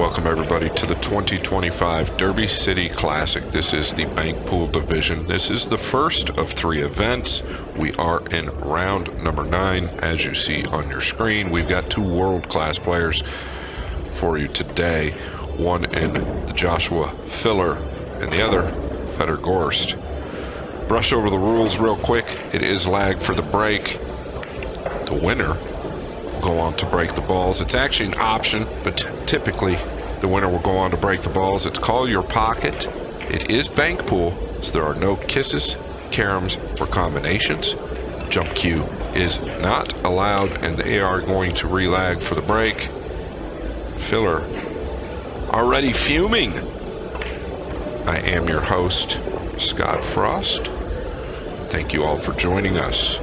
Welcome everybody to the 2025 Derby City Classic. This is the Bank Pool Division. This is the first of 3 events. We are in round number 9. As you see on your screen, we've got 2 world-class players for you today. One in the Joshua Filler and the other, Fedor Gorst. Brush over the rules real quick. It is lag for the break. The winner go on to break the balls. It's actually an option, but typically the winner will go on to break the balls. It's call your pocket. It is bank pool, so there are no kisses, caroms, or combinations. Jump cue is not allowed, and they are going to relag for the break. Filler already fuming. I am your host, Scott Frost. Thank you all for joining us.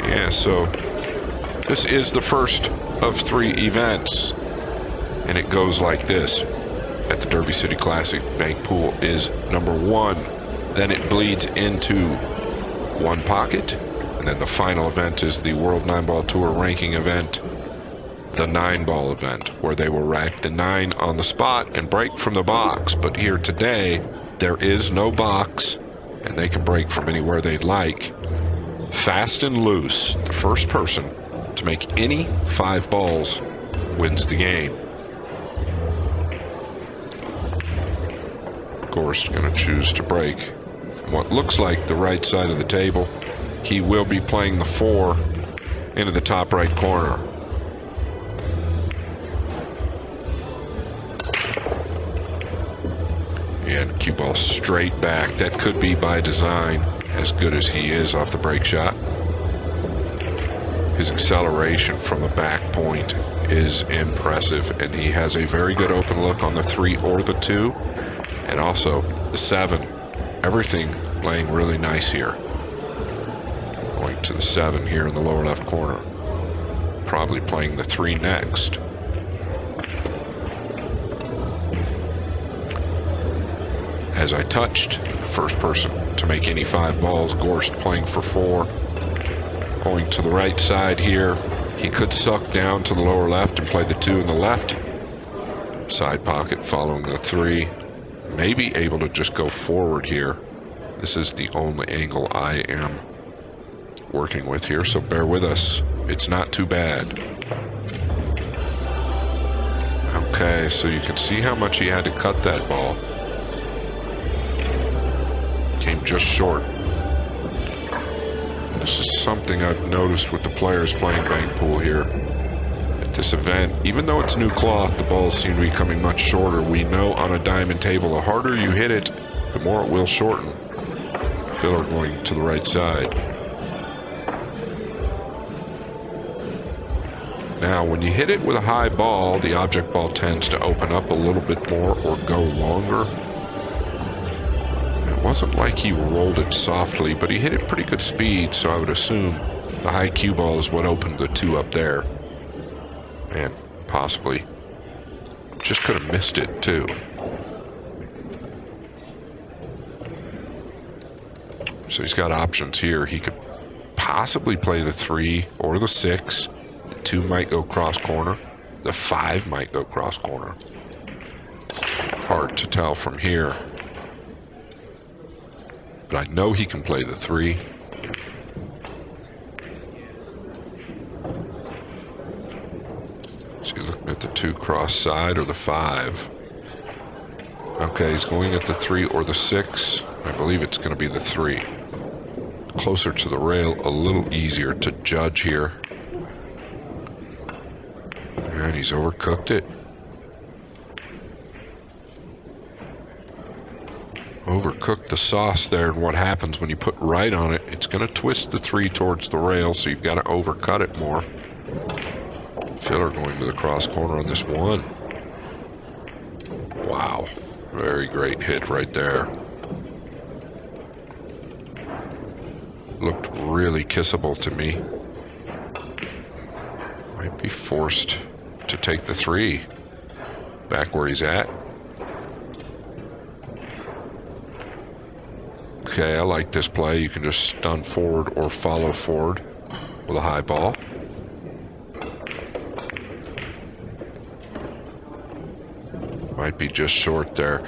Yeah, so this is the first of 3 events, and it goes like this. At the Derby City Classic, bank pool is number 1. Then it bleeds into 1 pocket, and then the final event is the World 9-Ball Tour ranking event, the 9-ball event, where they will rack the 9 on the spot and break from the box. But here today, there is no box, and they can break from anywhere they'd like. Fast and loose, the first person to make any 5 balls wins the game. Gorst going to choose to break from what looks like the right side of the table. He will be playing the 4 into the top right corner. And cue ball straight back. That could be by design, as good as he is off the break shot. His acceleration from the back point is impressive, and he has a very good open look on the 3 or the 2, and also the 7. Everything laying really nice here. Going to the 7 here in the lower left corner. Probably playing the 3 next. As I touched, first person to make any 5 balls, Gorst playing for 4. Going to the right side here. He could suck down to the lower left and play the 2 in the left. Side pocket following the 3. Maybe able to just go forward here. This is the only angle I am working with here, so bear with us. It's not too bad. Okay, so you can see how much he had to cut that ball. Came just short. This is something I've noticed with the players playing bank pool here at this event. Even though it's new cloth, the balls seem to be coming much shorter. We know on a diamond table, the harder you hit it, the more it will shorten. Filler going to the right side. Now, when you hit it with a high ball, the object ball tends to open up a little bit more or go longer. It wasn't like he rolled it softly, but he hit it pretty good speed, so I would assume the high cue ball is what opened the 2 up there. And possibly just could have missed it too. So he's got options here. He could possibly play the 3 or the 6. The 2 might go cross corner. The 5 might go cross corner. Hard to tell from here. But I know he can play the 3. So you're looking at the 2 cross side or the 5. Okay, he's going at the 3 or the 6. I believe it's going to be the 3. Closer to the rail, a little easier to judge here. And he's overcooked it. Overcooked the sauce there, and what happens when you put right on it, it's going to twist the 3 towards the rail, so you've got to overcut it more. Filler going to the cross corner on this 1. Wow, very great hit right there. Looked really kissable to me. Might be forced to take the 3 back where he's at. Okay, I like this play. You can just stun forward or follow forward with a high ball. Might be just short there.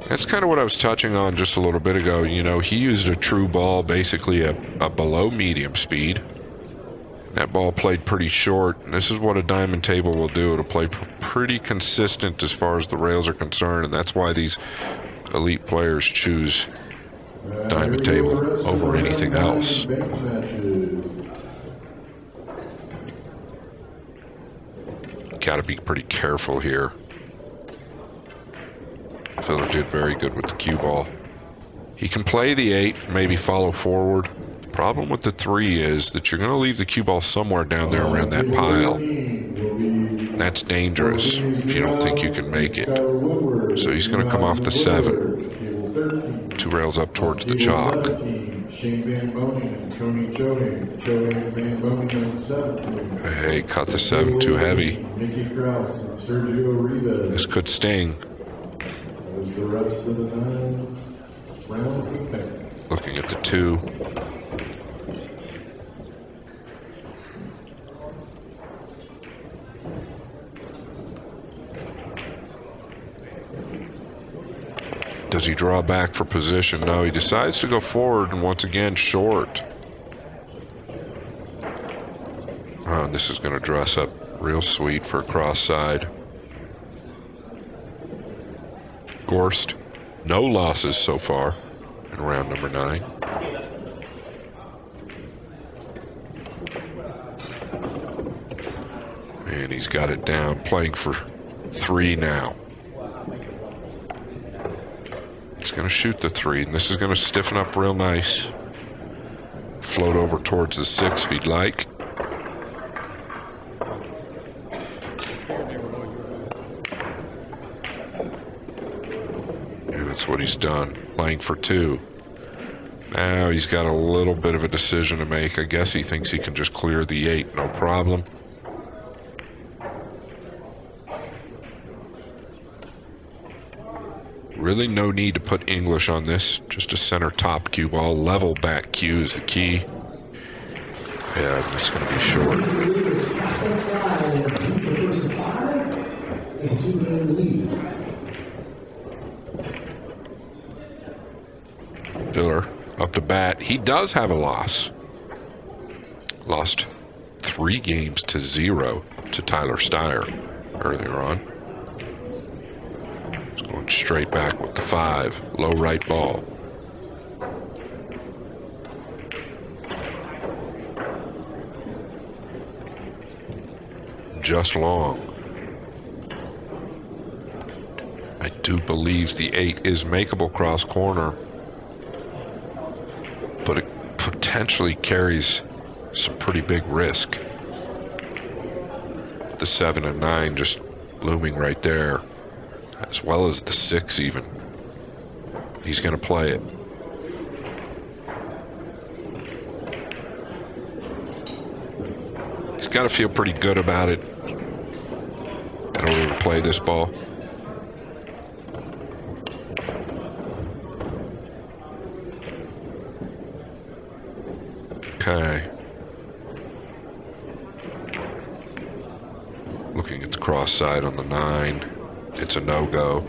That's kind of what I was touching on just a little bit ago. You know, he used a true ball, basically a below medium speed. That ball played pretty short, and this is what a diamond table will do. It'll play pretty consistent as far as the rails are concerned, and that's why these elite players choose diamond table over anything else. Got to be pretty careful here. Fedor did very good with the cue ball. He can play the 8, maybe follow forward. Problem with the 3 is that you're going to leave the cue ball somewhere down there around that pile. That's dangerous if you don't think you can make it. So he's going to come off the 7. 2 rails up towards the chalk. Hey, cut the 7 too heavy. This could sting. Looking at the 2. Does he draw back for position? No, he decides to go forward and once again short. Oh, this is going to dress up real sweet for a cross side. Gorst, no losses so far in round number 9. And he's got it down, playing for 3 now. He's going to shoot the 3, and this is going to stiffen up real nice. Float over towards the 6 if he'd like. And that's what he's done, playing for 2. Now he's got a little bit of a decision to make. I guess he thinks he can just clear the 8, no problem. Really no need to put English on this, just a center top cue ball. Level back cue is the key. And it's going to be short. Fedor up to bat. He does have a loss. Lost 3 games to 0 to Tyler Steyer earlier on. Going straight back with the 5. Low right ball. Just long. I do believe the 8 is makeable cross corner, but it potentially carries some pretty big risk. The 7 and 9 just looming right there, as well as the 6 even. He's going to play it. He's got to feel pretty good about it in order to play this ball. Okay. Looking at the cross side on the 9. It's a no-go.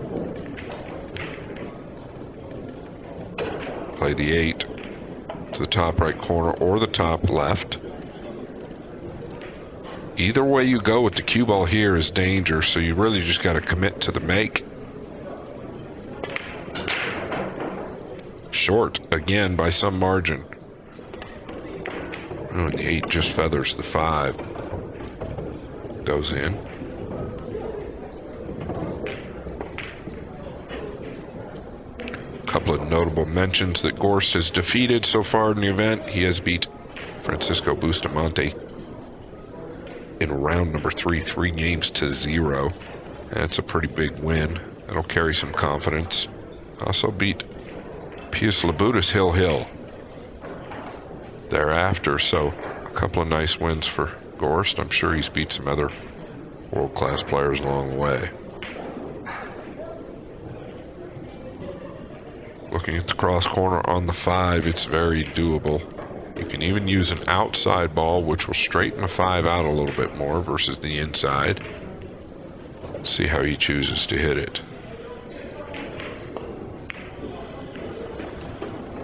Play the 8 to the top right corner or the top left. Either way you go with the cue ball here is danger, so you really just got to commit to the make. Short again by some margin. Oh, and the 8 just feathers the 5. Goes in. Couple of notable mentions that Gorst has defeated so far in the event. He has beat Francisco Bustamante in round number 3, 3 games to 0. That's a pretty big win. That'll carry some confidence. Also beat Pius Labutus Hill thereafter, so a couple of nice wins for Gorst. I'm sure he's beat some other world-class players along the way. Looking at the cross corner on the 5, it's very doable. You can even use an outside ball, which will straighten the 5 out a little bit more versus the inside. See how he chooses to hit it.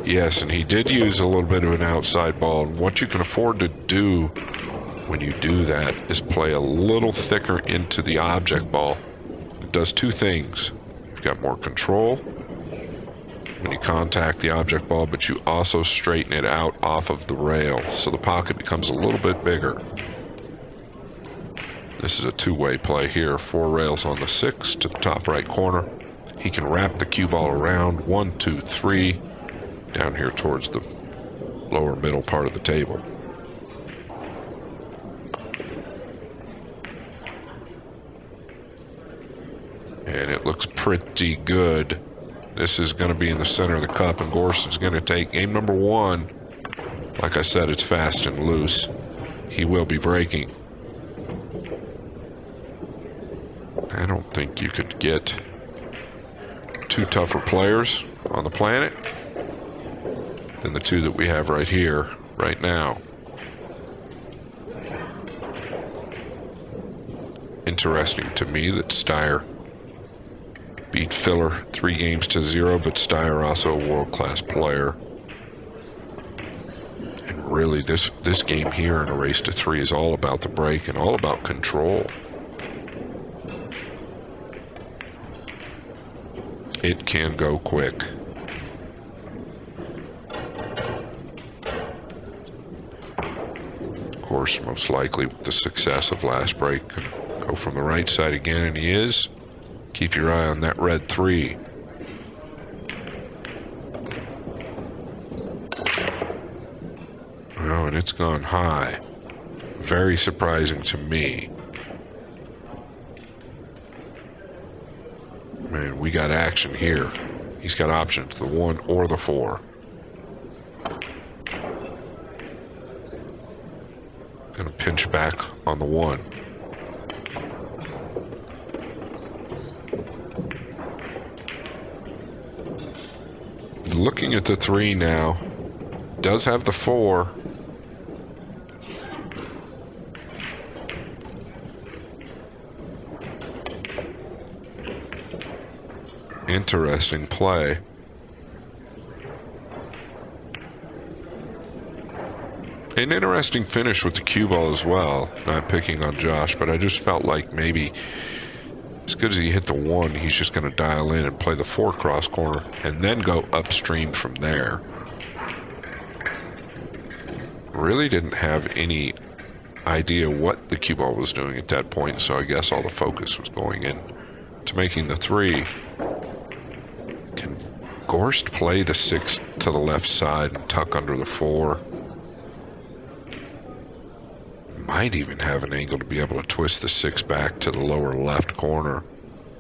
Yes, and he did use a little bit of an outside ball. And what you can afford to do when you do that is play a little thicker into the object ball. It does two things. You've got more control when you contact the object ball, but you also straighten it out off of the rail, so the pocket becomes a little bit bigger. This is a two-way play here. 4 rails on the 6 to the top right corner. He can wrap the cue ball around 1, 2, 3 down here towards the lower middle part of the table. And it looks pretty good. This is going to be in the center of the cup, and Gorst is going to take game number 1. Like I said, it's fast and loose. He will be breaking. I don't think you could get 2 tougher players on the planet than the 2 that we have right here, right now. Interesting to me that Steyer beat Filler 3 games to 0, but Steyer also a world-class player. And really, this game here in a race to 3 is all about the break and all about control. It can go quick. Of course, most likely with the success of last break, can go from the right side again, and he is. Keep your eye on that red 3. Oh, and it's gone high. Very surprising to me. Man, we got action here. He's got options, the 1 or the 4. Gonna pinch back on the 1. Looking at the 3 now. Does have the 4. Interesting play. An interesting finish with the cue ball as well. Not picking on Josh, but I just felt like maybe as good as he hit the 1, he's just going to dial in and play the 4 cross corner and then go upstream from there. Really didn't have any idea what the cue ball was doing at that point, so I guess all the focus was going in to making the 3. Can Gorst play the 6 to the left side and tuck under the 4? Might even have an angle to be able to twist the 6 back to the lower left corner.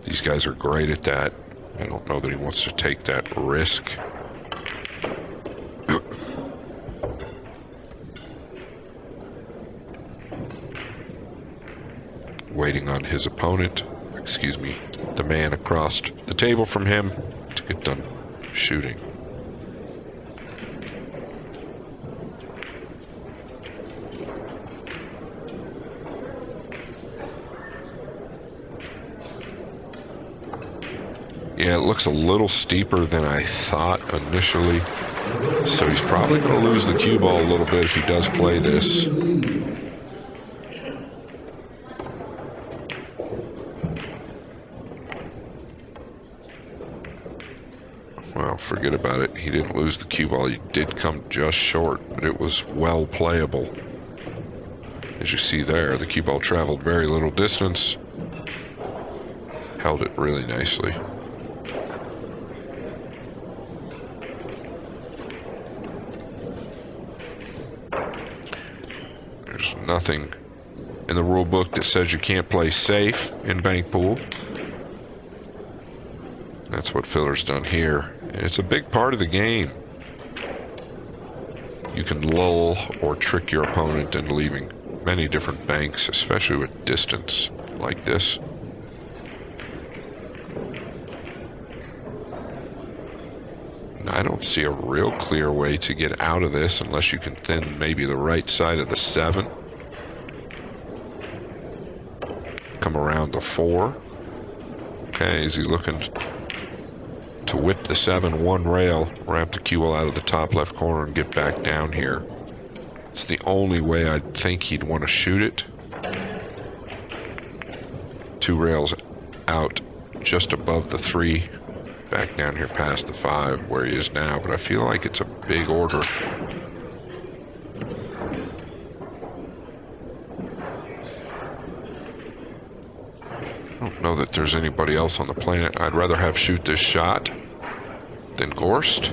These guys are great at that. I don't know that he wants to take that risk. Waiting on his opponent, excuse me, the man across the table from him to get done shooting. Yeah, it looks a little steeper than I thought initially. So he's probably going to lose the cue ball a little bit if he does play this. Well, forget about it. He didn't lose the cue ball. He did come just short, but it was well playable. As you see there, the cue ball traveled very little distance. Held it really nicely. There's nothing in the rule book that says you can't play safe in bank pool. That's what Filler's done here. And it's a big part of the game. You can lull or trick your opponent into leaving many different banks, especially with distance like this. I don't see a real clear way to get out of this unless you can thin maybe the right side of the 7. Come around the 4. Okay, is he looking to to whip the 7-1 rail, ramp the cue ball out of the top left corner and get back down here. It's the only way I think he'd want to shoot it. 2 rails out just above the 3, back down here past the 5 where he is now, but I feel like it's a big order. I don't know that there's anybody else on the planet I'd rather have shoot this shot than Gorst.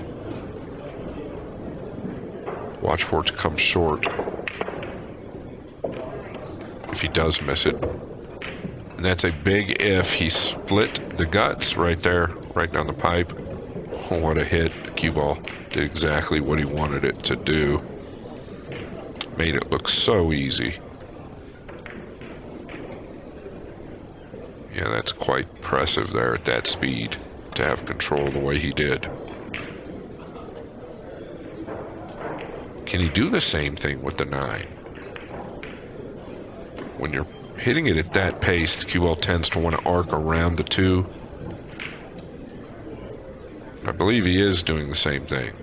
Watch for it to come short if he does miss it. And that's a big if. He split the guts right there, right down the pipe. Oh, what a hit. The cue ball did exactly what he wanted it to do. Made it look so easy. Yeah, that's quite impressive there at that speed to have control the way he did. Can he do the same thing with the 9? When you're hitting it at that pace, the cue ball tends to want to arc around the 2. I believe he is doing the same thing.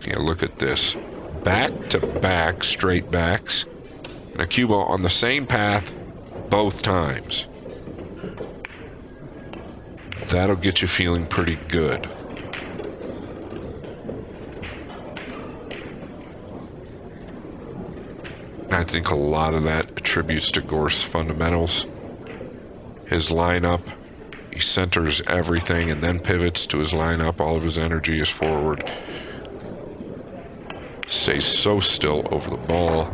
Yeah, look at this. Back-to-back straight backs. And a cue ball on the same path both times. That'll get you feeling pretty good. I think a lot of that attributes to Gorst's fundamentals. His lineup, he centers everything and then pivots to his lineup. All of his energy is forward. Stays so still over the ball.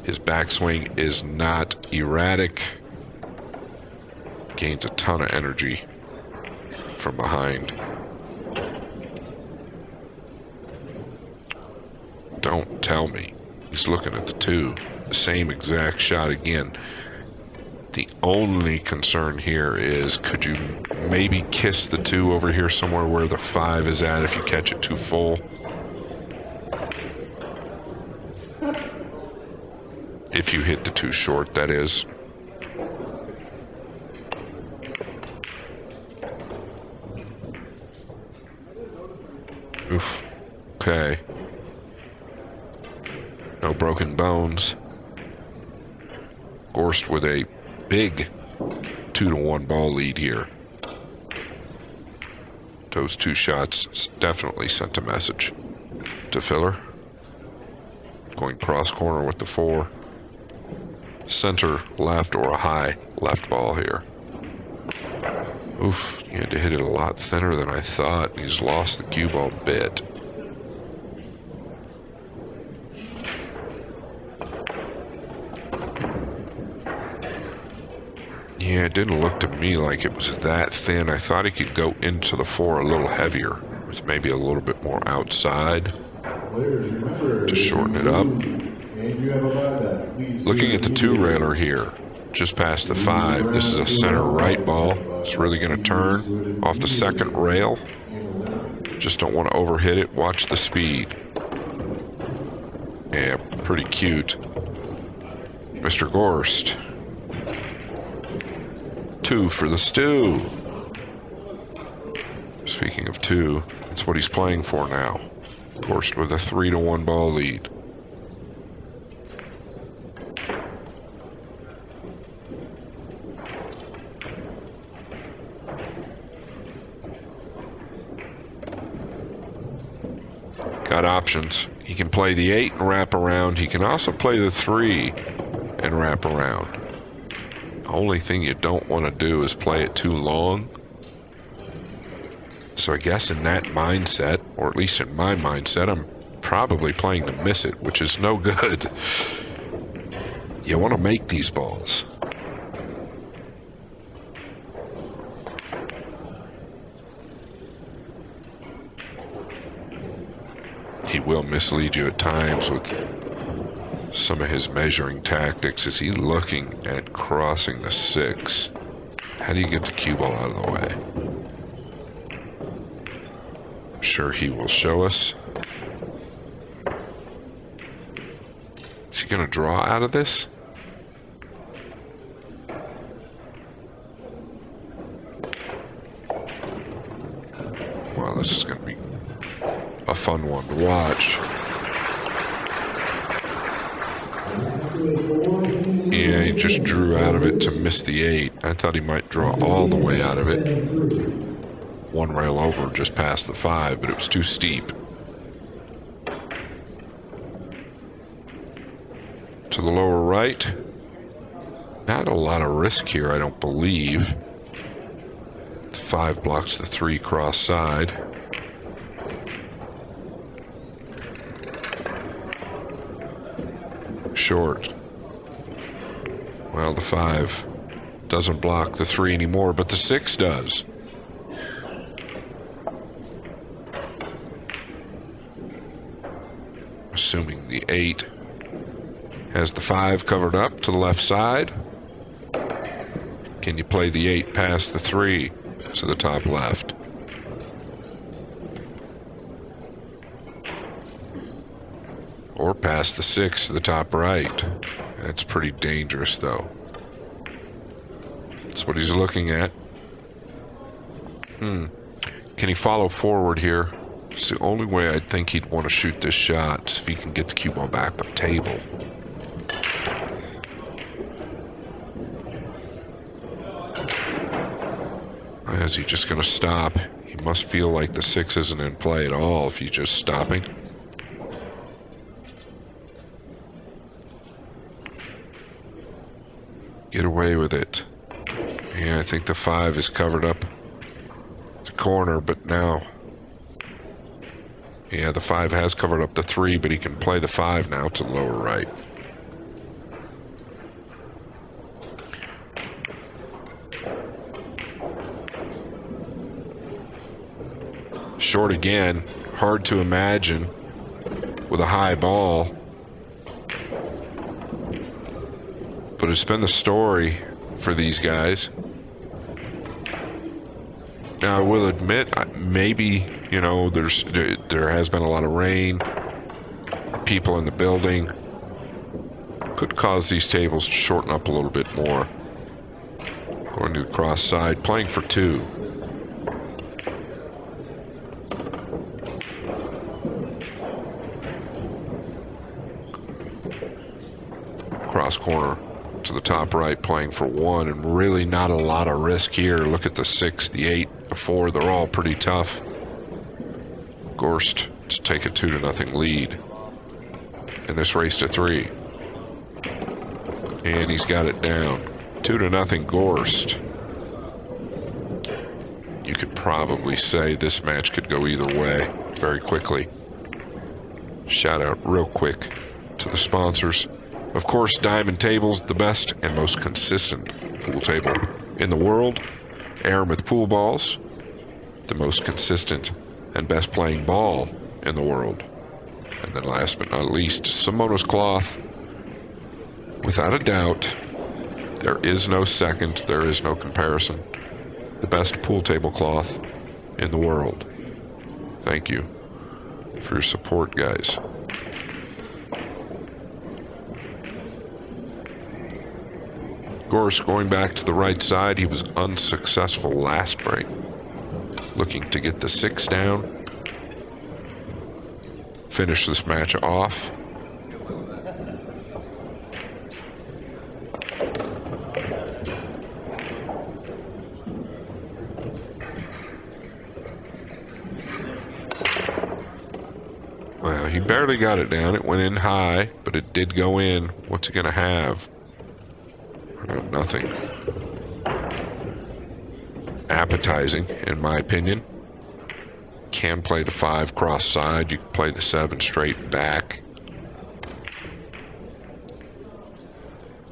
His backswing is not erratic. Gains a ton of energy from behind. Don't tell me. He's looking at the 2. The same exact shot again. The only concern here is, could you maybe kiss the 2 over here somewhere where the 5 is at if you catch it too full? If you hit the 2 short, that is. Oof. Okay. No broken bones. Gorst with a big 2-1 ball lead here. Those 2 shots definitely sent a message to Fedor. Going cross corner with the 4. Center left or a high left ball here. Oof, you had to hit it a lot thinner than I thought. He's lost the cue ball a bit. Yeah, it didn't look to me like it was that thin. I thought he could go into the 4 a little heavier, with maybe a little bit more outside to shorten it up. Looking at the 2-railer here, just past the 5, this is a center right ball. It's really going to turn off the 2nd rail. Just don't want to overhit it. Watch the speed. Yeah, pretty cute. Mr. Gorst. 2 for the stew. Speaking of 2, that's what he's playing for now. Gorst with a 3-1 ball lead. Got options. He can play the 8 and wrap around. He can also play the 3 and wrap around. The only thing you don't want to do is play it too long. So I guess in that mindset, or at least in my mindset, I'm probably playing to miss it, which is no good. You want to make these balls. He will mislead you at times with some of his measuring tactics. Is he looking at crossing the 6? How do you get the cue ball out of the way? I'm sure he will show us. Is he going to draw out of this? this is going to be a fun one to watch. Yeah, he just drew out of it to miss the 8. I thought he might draw all the way out of it. One rail over just past the 5, but it was too steep. To the lower right. Not a lot of risk here, I don't believe. The 5 blocks the 3 cross side. Short. Well, the 5 doesn't block the 3 anymore, but the 6 does. Assuming the 8 has the 5 covered up to the left side. Can you play the 8 past the 3 to the top left? Or past the 6 to the top right? That's pretty dangerous, though. That's what he's looking at. Can he follow forward here? It's the only way I think he'd want to shoot this shot, if he can get the cue ball back the table. Is he just going to stop? He must feel like the 6 isn't in play at all if he's just stopping. Get away with it. Yeah, I think the 5 is covered up the corner, but now... Yeah, the 5 has covered up the 3, but he can play the 5 now to the lower right. Short again. Hard to imagine with a high ball. But it's been the story for these guys. Now, I will admit, maybe, you know, there has been a lot of rain. People in the building could cause these tables to shorten up a little bit more. Going to the cross side, playing for 2. Cross corner to the top right, playing for 1, and really not a lot of risk here. Look at the 6, the 8, the 4. They're all pretty tough. Gorst to take a 2-0 lead in this race to 3. And he's got it down. 2-0 Gorst. You could probably say this match could go either way very quickly. Shout out real quick to the sponsors. Of course, Diamond Tables, the best and most consistent pool table in the world. Aramith Pool Balls, the most consistent and best playing ball in the world. And then last but not least, Simona's Cloth. Without a doubt, there is no second, there is no comparison. The best pool table cloth in the world. Thank you for your support, guys. Gorst going back to the right side. He was unsuccessful last break. Looking to get the 6 down. Finish this match off. Well, he barely got it down. It went in high, but it did go in. What's he going to have? Nothing appetizing, in my opinion. Can play the 5 cross side. You can play the 7 straight back.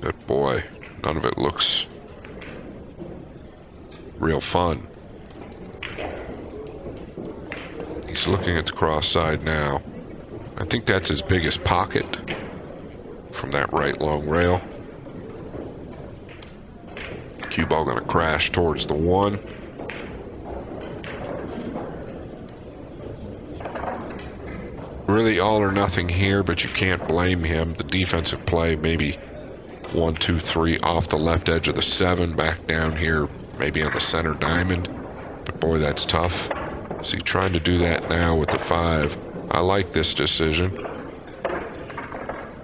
But boy, none of it looks real fun. He's looking at the cross side now. I think that's his biggest pocket from that right long rail. Cue ball going to crash towards the 1. Really all or nothing here, but you can't blame him. The defensive play, maybe 1, 2, 3 off the left edge of the 7, back down here, maybe on the center diamond. But boy, that's tough. Is he trying to do that now with the 5? I like this decision.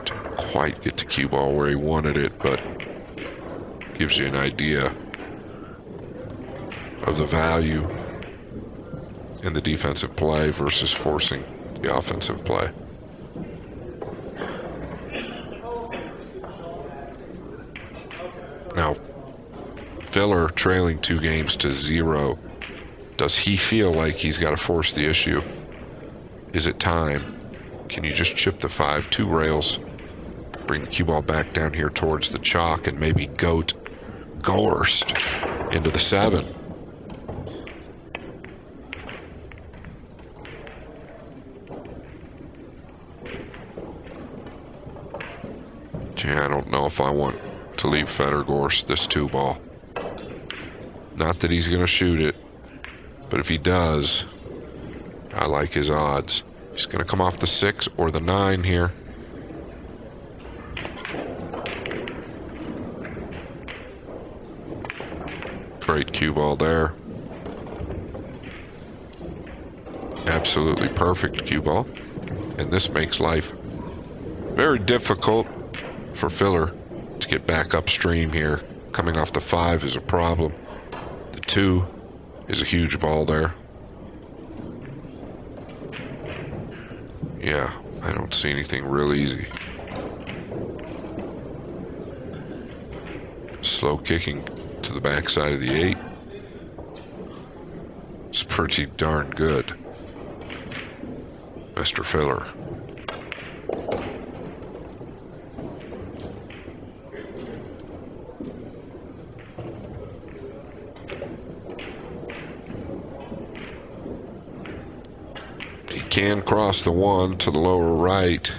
Didn't quite get the cue ball where he wanted it, but gives you an idea of the value in the defensive play versus forcing the offensive play. Now, Fedor trailing 2 games to 0. Does he feel like he's got to force the issue? Is it time? Can you just chip the 5, 2 rails, bring the cue ball back down here towards the chalk, and maybe goat Gorst into the 7? Yeah, I don't know if I want to leave Fedor Gorst this 2 ball. Not that he's going to shoot it, but if he does, I like his odds. He's going to come off the 6 or the 9 here. Great cue ball there. Absolutely perfect cue ball. And this makes life very difficult for Fedor to get back upstream here. Coming off the 5 is a problem. The 2 is a huge ball there. Yeah, I don't see anything real easy. Slow kicking to the backside of the 8. It's pretty darn good, Mr. Fedor. He can cross the 1 to the lower right.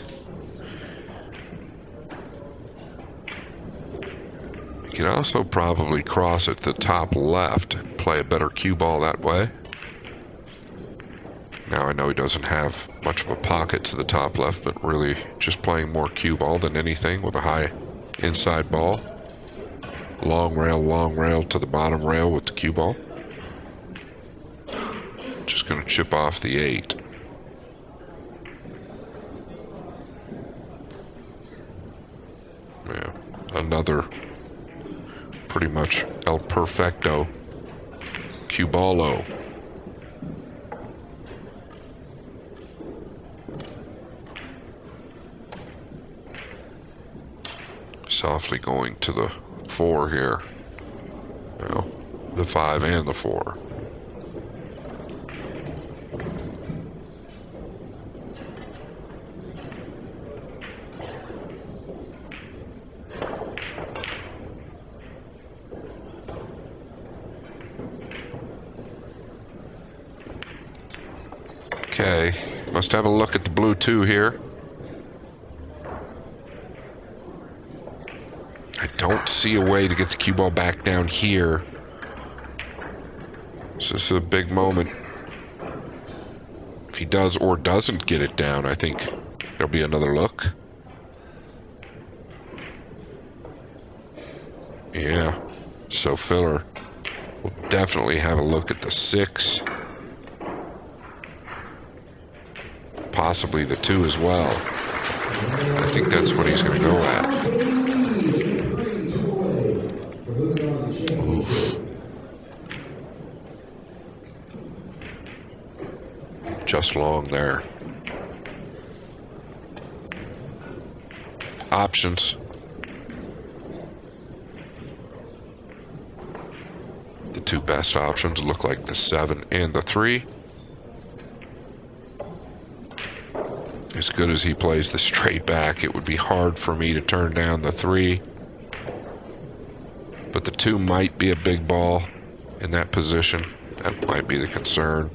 He can also probably cross at the top left and play a better cue ball that way. Now I know he doesn't have much of a pocket to the top left, but really just playing more cue ball than anything with a high inside ball. Long rail to the bottom rail with the cue ball. Just going to chip off the 8. Yeah, another pretty much El Perfecto cue ballo. Softly going to the 4 here. Well, the 5 and the 4. Okay, must have a look at the blue 2 here. I don't see a way to get the cue ball back down here. So this is a big moment. If he does or doesn't get it down, I think there'll be another look. Yeah, so Fedor will definitely have a look at the 6. Possibly the 2 as well. I think that's what he's going to go at. Oof. Just long there. Options. The 2 best options look like the 7 and the 3. As good as he plays the straight back, it would be hard for me to turn down the 3. But the 2 might be a big ball in that position. That might be the concern.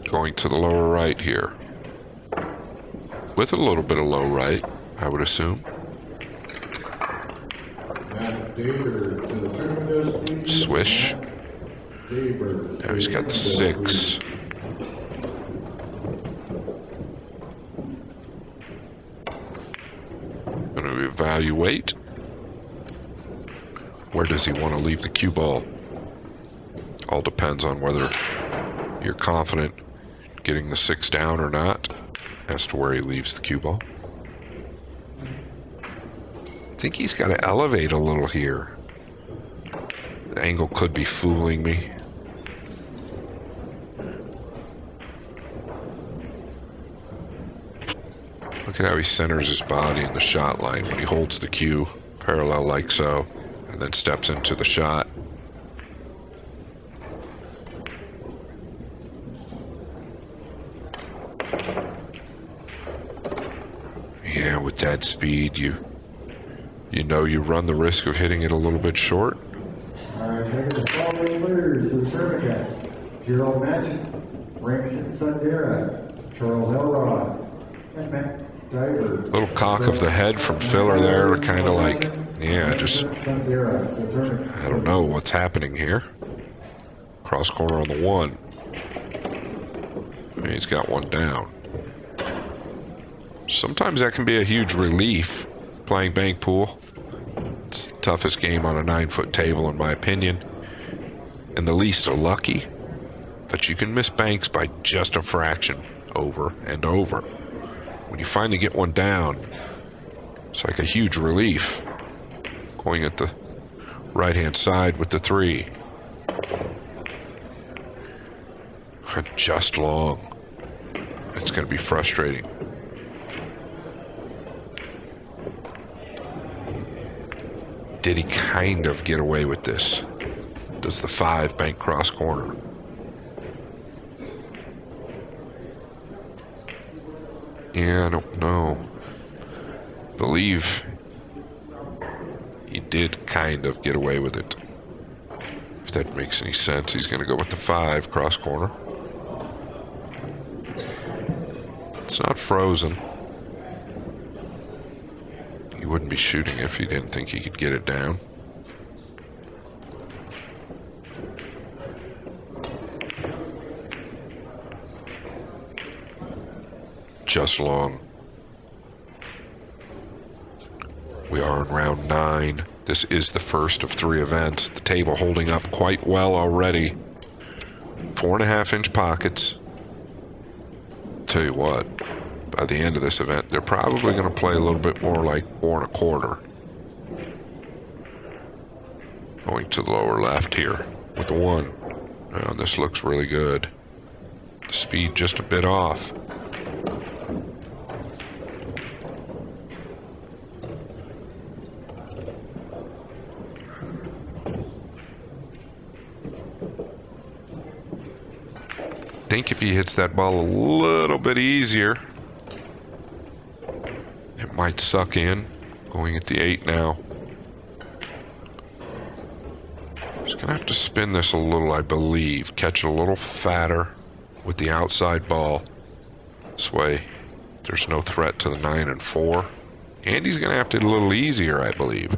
Going to the lower right here. With a little bit of low right, I would assume. Swish. Now he's got the 6. Going to evaluate. Where does he want to leave the cue ball? All depends on whether you're confident getting the 6 down or not as to where he leaves the cue ball. I think he's got to elevate a little here. The angle could be fooling me. Look at how he centers his body in the shot line when he holds the cue parallel like so, and then steps into the shot. Yeah, with that speed, you know you run the risk of hitting it a little bit short. All right, making the following leaders to the tournament. Gerald Magic, Ranks Sundera, Charles Elrod, and Matt Diver. Little cock of the head from Fedor there, kind of like, yeah, just, I don't know what's happening here. Cross corner on the 1. I mean, he's got 1 down. Sometimes that can be a huge relief, playing bank pool. It's the toughest game on a 9-foot table, in my opinion. And the least are lucky, but you can miss banks by just a fraction over and over. When you finally get 1 down, it's like a huge relief. Going at the right-hand side with the 3. Just long. It's going to be frustrating. Did he kind of get away with this? Does the 5 bank cross corner? Yeah, I don't know. Believe he did kind of get away with it. If that makes any sense, he's going to go with the 5 cross corner. It's not frozen. He wouldn't be shooting if he didn't think he could get it down. Just long. We are in round 9. This is the first of 3 events. The table holding up quite well already. 4.5-inch pockets. Tell you what, by the end of this event, they're probably going to play a little bit more like 4.25. Going to the lower left here with the 1. Now, this looks really good. The speed just a bit off. I think if he hits that ball a little bit easier, it might suck in. Going at the 8 now. Just gonna have to spin this a little, I believe. Catch it a little fatter with the outside ball. This way, there's no threat to the 9 and 4. And he's gonna have to hit a little easier, I believe.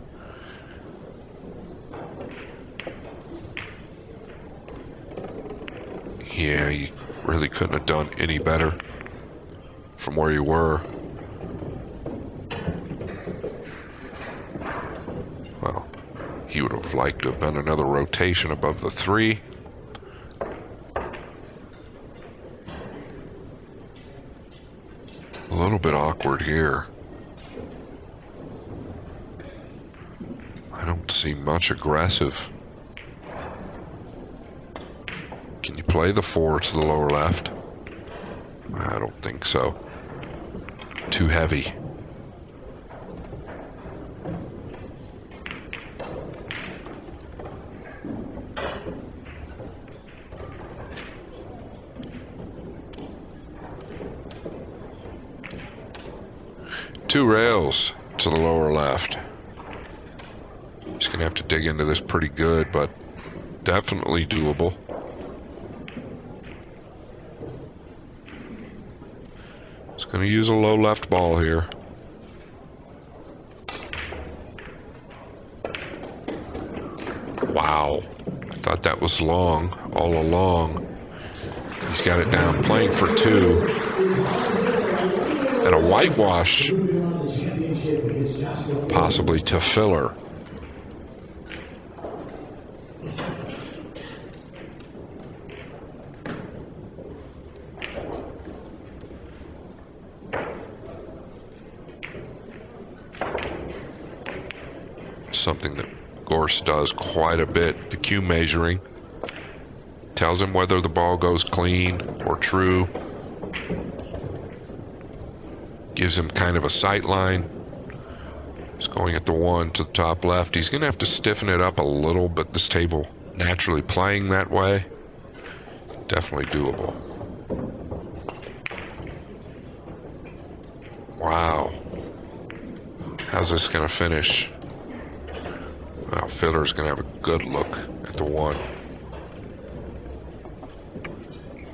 Yeah, you really couldn't have done any better from where you were. Well, he would have liked to have done another rotation above the 3. A little bit awkward here. I don't see much aggressive. Can you play the 4 to the lower left? I don't think so. Too heavy. Two rails to the lower left. He's gonna have to dig into this pretty good, but definitely doable. He's gonna use a low left ball here. Wow, I thought that was long all along. He's got it down, playing for 2. And a whitewash, possibly to filler. Something that Gorst does quite a bit. The cue measuring tells him whether the ball goes clean or true. Gives him kind of a sight line. He's going at the 1 to the top left. He's going to have to stiffen it up a little, but this table naturally playing that way, definitely doable. Wow. How's this going to finish? Well, Fedor's going to have a good look at the 1.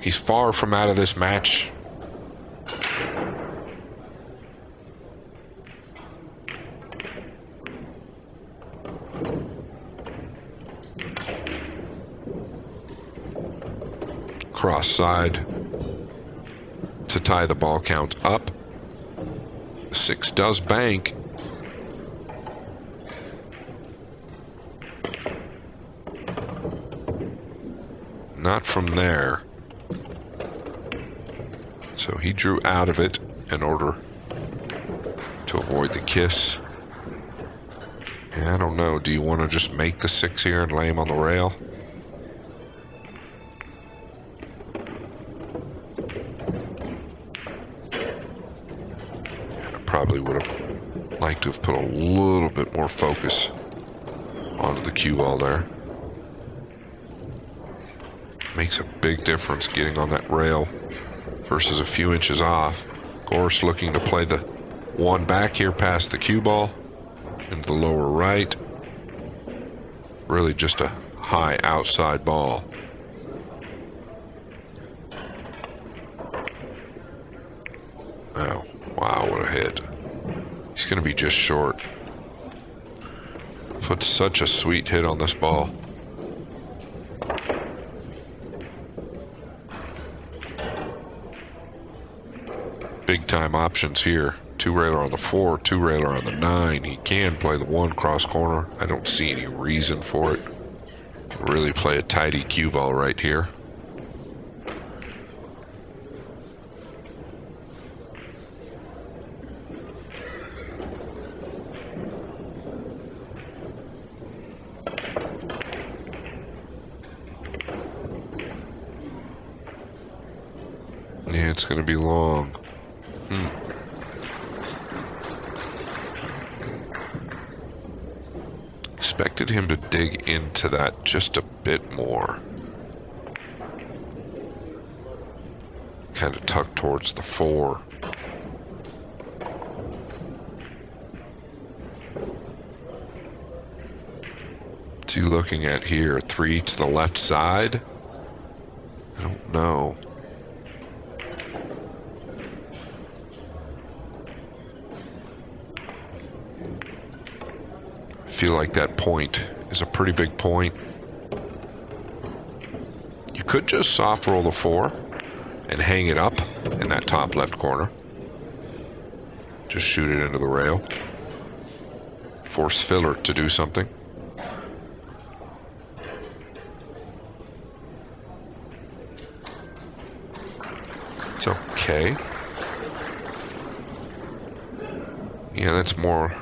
He's far from out of this match. Cross side to tie the ball count up. 6 does bank. Not from there. So he drew out of it in order to avoid the kiss. And I don't know, do you want to just make the 6 here and lay him on the rail? Probably would have liked to have put a little bit more focus onto the cue ball there. Makes a big difference getting on that rail versus a few inches off. Gorst looking to play the 1 back here past the cue ball into the lower right. Really just a high outside ball. Oh, wow, what a hit. He's going to be just short. Put such a sweet hit on this ball. Big time options here. 2-railer on the 4, 2-railer on the 9. He can play the 1 cross corner. I don't see any reason for it. Can really play a tidy cue ball right here. Yeah, it's going to be long. Expected him to dig into that just a bit more. Kind of tucked towards the 4. What's he looking at here? 3 to the left side? I don't know. Feel like that point is a pretty big point. You could just soft roll the 4 and hang it up in that top left corner. Just shoot it into the rail. Force Fedor to do something. It's okay. Yeah, that's more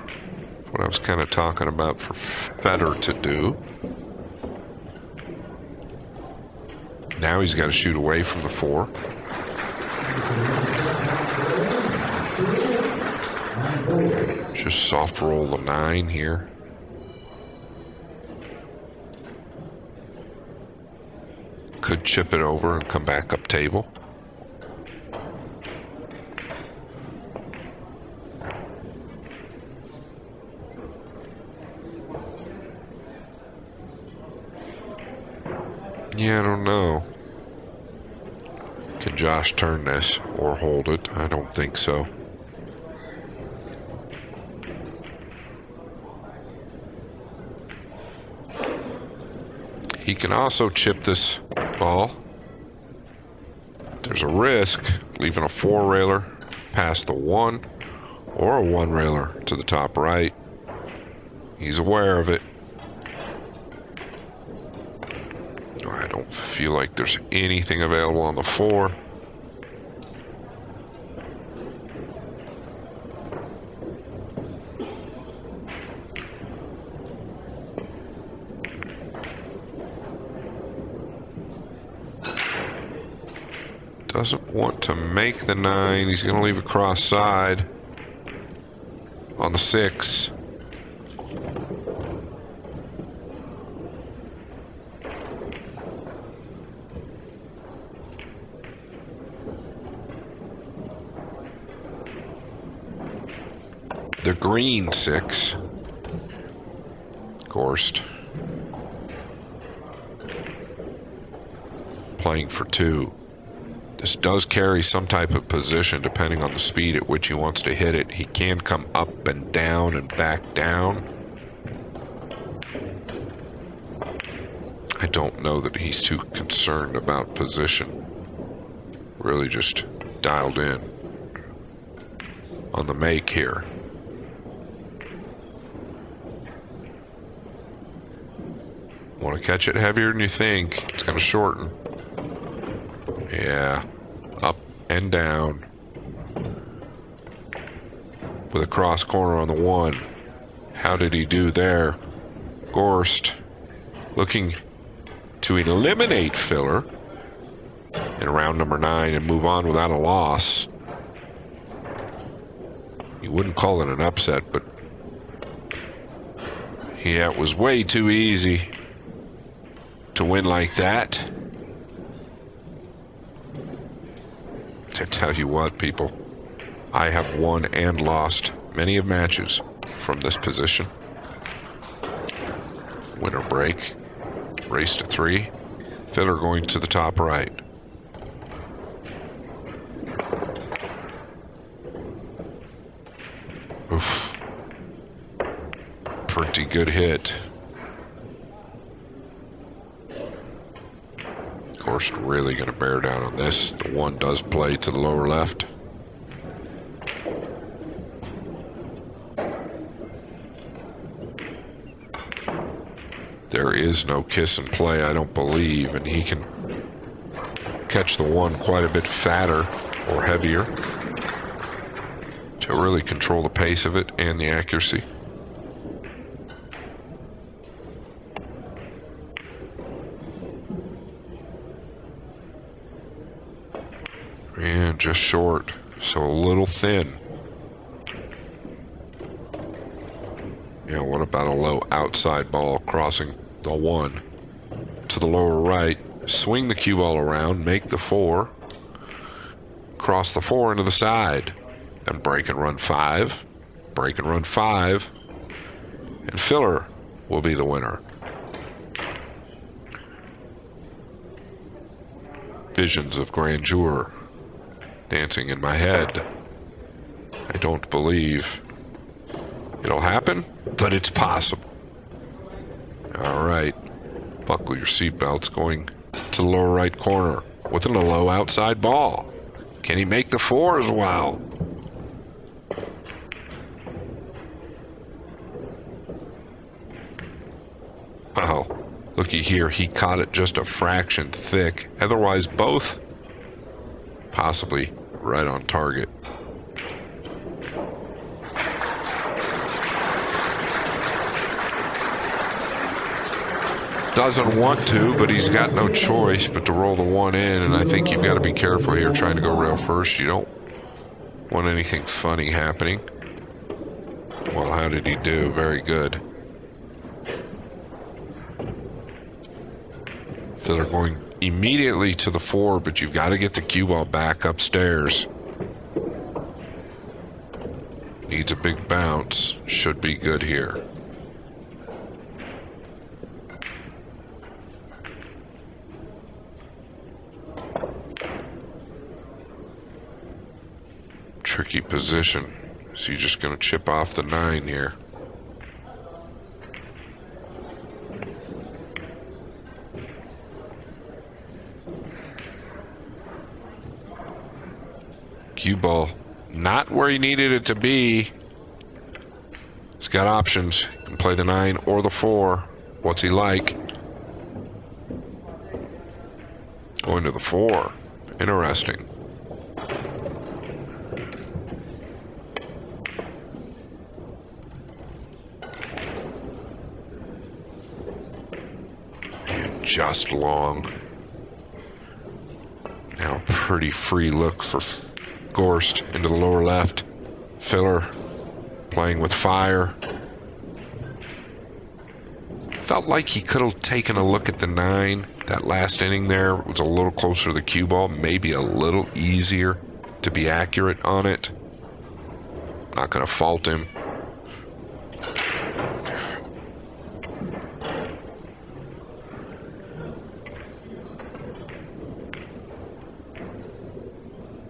what I was kind of talking about for Fedor to do. Now he's got to shoot away from the 4. Just soft roll the 9 here. Could chip it over and come back up table. Yeah, I don't know. Can Josh turn this or hold it? I don't think so. He can also chip this ball. There's a risk leaving a 4-railer past the 1 or a 1-railer to the top right. He's aware of it. I don't feel like there's anything available on the 4. Doesn't want to make the 9. He's going to leave a cross side on the 6. The green 6. Gorst. Playing for 2. This does carry some type of position depending on the speed at which he wants to hit it. He can come up and down and back down. I don't know that he's too concerned about position. Really just dialed in on the make here. Want to catch it heavier than you think. It's going to shorten. Yeah, up and down with a cross corner on the 1. How did he do there? Gorst looking to eliminate Filler in round number 9 and move on without a loss. You wouldn't call it an upset, but yeah, it was way too easy to win like that. I tell you what, people, I have won and lost many of matches from this position. Winner break, race to 3, Filler going to the top right. Oof. Pretty good hit. Gorst really going to bear down on this. The 1 does play to the lower left. There is no kiss and play, I don't believe, and he can catch the 1 quite a bit fatter or heavier to really control the pace of it and the accuracy. And just short, so a little thin. Yeah, what about a low outside ball crossing the 1 to the lower right? Swing the cue ball around, make the 4, cross the 4 into the side, then break and run 5, break and run 5, and Filler will be the winner. Visions of grandeur dancing in my head. I don't believe it'll happen, but it's possible. All right, buckle your seatbelts, going to the lower right corner with a low outside ball. Can he make the 4 as well? Well, looky here, he caught it just a fraction thick. Otherwise, both possibly right on target. Doesn't want to, but he's got no choice but to roll the 1 in, and I think you've got to be careful here trying to go rail first. You don't want anything funny happening. Well, how did he do? Very good. Filler going immediately to the 4, but you've got to get the cue ball back upstairs. Needs a big bounce. Should be good here. Tricky position. So you're just going to chip off the 9 here. Cue ball not where he needed it to be. He's got options. He can play the 9 or the 4. What's he like? Going to the 4. Interesting. And just long. Now a pretty free look for Gorst into the lower left. Fedor playing with fire. Felt like he could have taken a look at the 9. That last inning there was a little closer to the cue ball, maybe a little easier to be accurate on it. Not going to fault him.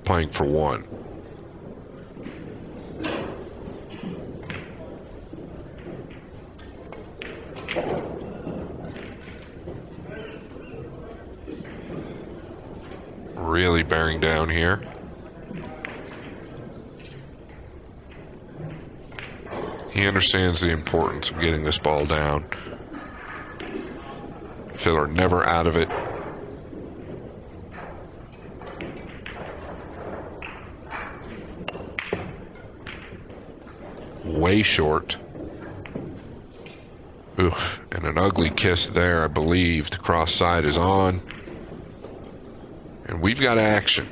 Playing for 1. Really bearing down here. He understands the importance of getting this ball down. Fedor never out of it. Way short. Oof, and an ugly kiss there, I believe. The cross side is on. And we've got action.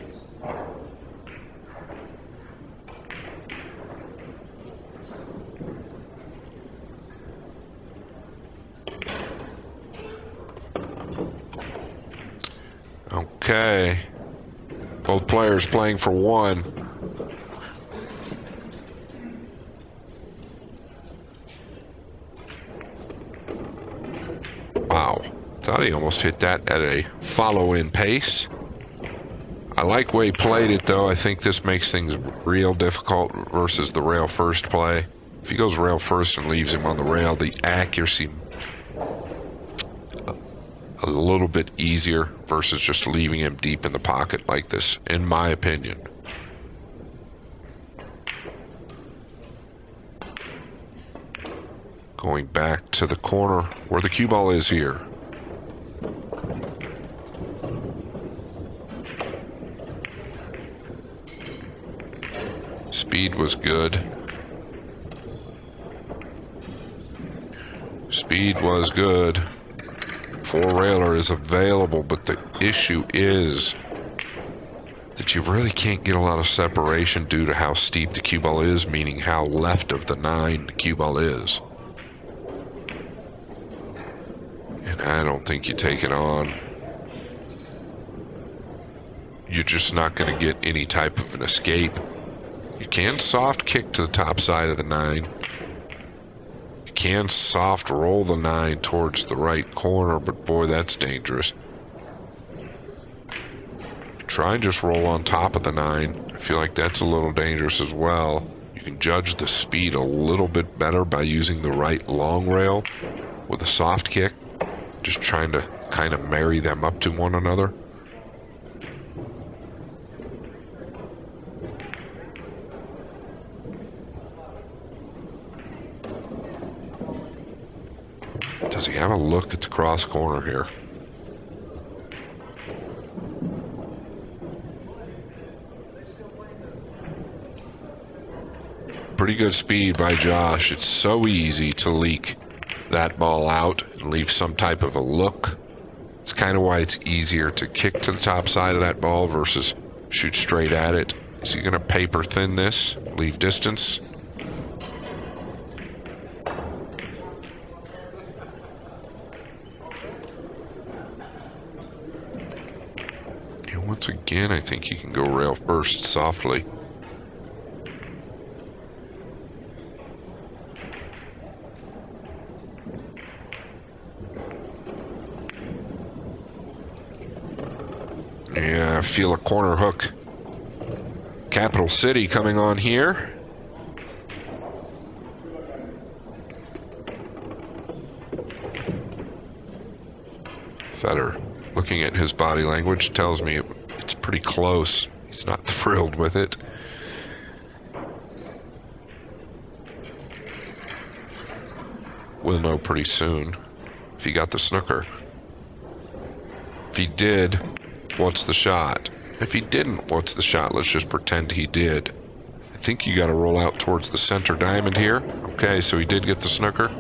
Okay. Both players playing for 1. Wow. Thought he almost hit that at a follow-in pace. I like the way he played it, though. I think this makes things real difficult versus the rail first play. If he goes rail first and leaves him on the rail, the accuracy a little bit easier versus just leaving him deep in the pocket like this, in my opinion. Going back to the corner where the cue ball is here. Speed was good. Speed was good. 4-railer is available, but the issue is that you really can't get a lot of separation due to how steep the cue ball is, meaning how left of the 9 the cue ball is. And I don't think you take it on. You're just not going to get any type of an escape. You can soft kick to the top side of the 9. You can soft roll the 9 towards the right corner, but boy, that's dangerous. Try and just roll on top of the 9. I feel like that's a little dangerous as well. You can judge the speed a little bit better by using the right long rail with a soft kick. Just trying to kind of marry them up to one another. Does he have a look at the cross corner here? Pretty good speed by Josh. It's so easy to leak that ball out and leave some type of a look. It's kind of why it's easier to kick to the top side of that ball versus shoot straight at it. Is he going to paper thin this, leave distance? And once again, I think he can go rail first softly. Yeah, I feel a corner hook. Capital City coming on here. Fedor, looking at his body language, tells me it's pretty close. He's not thrilled with it. We'll know pretty soon if he got the snooker. If he did, what's the shot? If he didn't, what's the shot? Let's just pretend he did. I think you got to roll out towards the center diamond here. Okay, so he did get the snooker.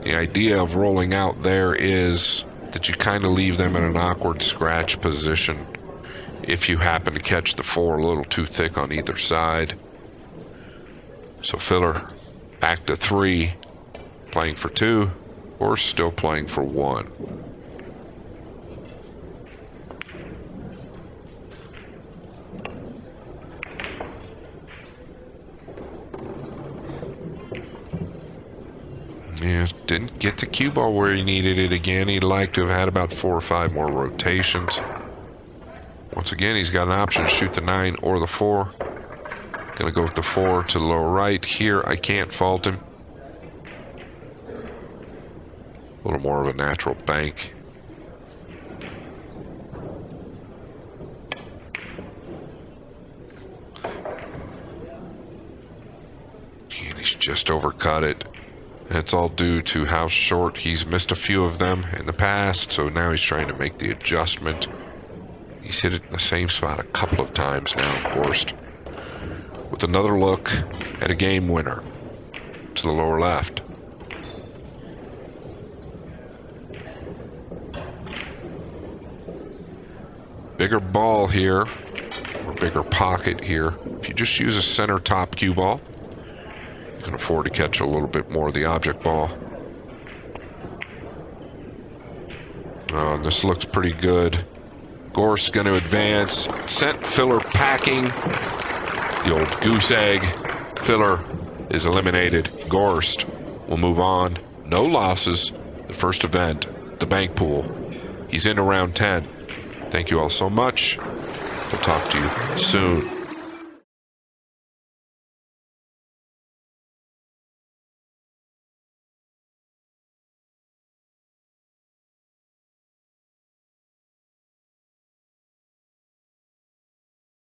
The idea of rolling out there is that you kind of leave them in an awkward scratch position if you happen to catch the 4 a little too thick on either side. So Filler back to 3, playing for 2, or still playing for 1. Yeah, didn't get the cue ball where he needed it again. He'd like to have had about 4 or 5 more rotations. Once again, he's got an option to shoot the 9 or the 4. Gonna go with the 4 to the lower right. Here, I can't fault him. A little more of a natural bank. And he's just overcut it. That's all due to how short he's missed a few of them in the past, so now he's trying to make the adjustment. He's hit it in the same spot a couple of times now, Gorst. With another look at a game winner to the lower left. Bigger ball here, or bigger pocket here. If you just use a center top cue ball, you can afford to catch a little bit more of the object ball. Oh, this looks pretty good. Gorst going to advance. Sent Filler packing. The old goose egg. Filler is eliminated. Gorst will move on. No losses. The first event, the bank pool. He's in around 10. Thank you all so much. We'll talk to you soon.